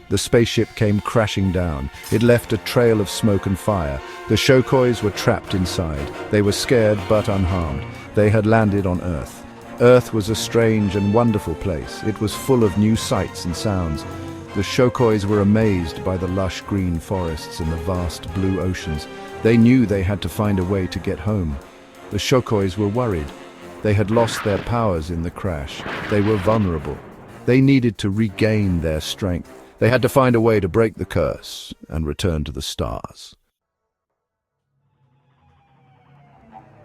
The spaceship came crashing down. It left a trail of smoke and fire. The Shokoys were trapped inside. They were scared but unharmed. They had landed on Earth. Earth was a strange and wonderful place. It was full of new sights and sounds. The Shokoys were amazed by the lush green forests and the vast blue oceans. They knew they had to find a way to get home. The Shokoys were worried. They had lost their powers in the crash. They were vulnerable. They needed to regain their strength. They had to find a way to break the curse and return to the stars.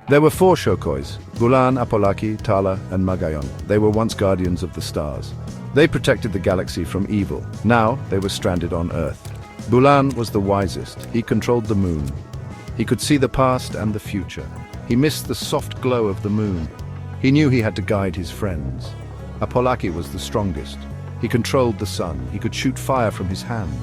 There were 4 Shokoys: Bulan, Apolaki, Tala, and Magayon. They were once guardians of the stars. They protected the galaxy from evil. Now they were stranded on Earth. Bulan was the wisest. He controlled the moon. He could see the past and the future. He missed the soft glow of the moon. He knew he had to guide his friends. Apolaki was the strongest. He controlled the sun. He could shoot fire from his hands.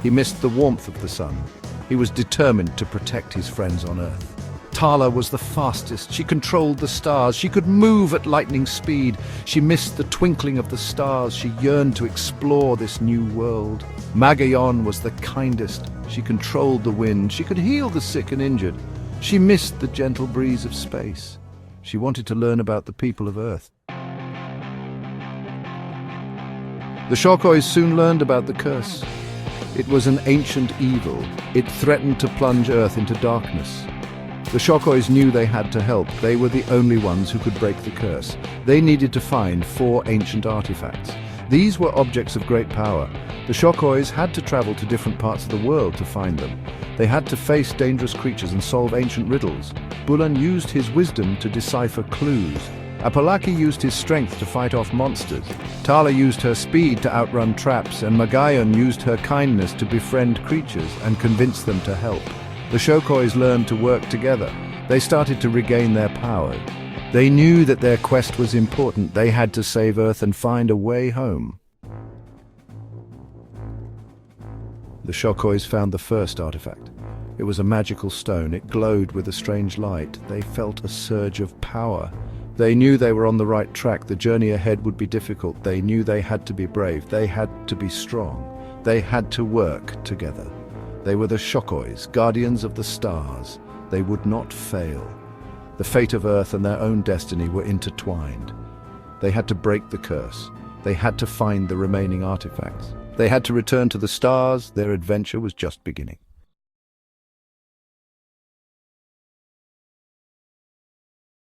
He missed the warmth of the sun. He was determined to protect his friends on Earth. Tala was the fastest. She controlled the stars. She could move at lightning speed. She missed the twinkling of the stars. She yearned to explore this new world. Magayon was the kindest. She controlled the wind. She could heal the sick and injured. She missed the gentle breeze of space. She wanted to learn about the people of Earth. The Shokoys soon learned about the curse. It was an ancient evil. It threatened to plunge Earth into darkness. The Shokoys knew they had to help. They were the only ones who could break the curse. They needed to find 4 ancient artifacts. These were objects of great power. The Shokoys had to travel to different parts of the world to find them. They had to face dangerous creatures and solve ancient riddles. Bulan used his wisdom to decipher clues. Apolaki used his strength to fight off monsters. Tala used her speed to outrun traps, and Magayon used her kindness to befriend creatures and convince them to help. The Shokoys learned to work together. They started to regain their power. They knew that their quest was important. They had to save Earth and find a way home. The Shokoys found the first artifact. It was a magical stone. It glowed with a strange light. They felt a surge of power. They knew they were on the right track. The journey ahead would be difficult. They knew they had to be brave. They had to be strong. They had to work together. They were the Shokoys, guardians of the stars. They would not fail. The fate of Earth and their own destiny were intertwined. They had to break the curse. They had to find the remaining artifacts. They had to return to the stars. Their adventure was just beginning.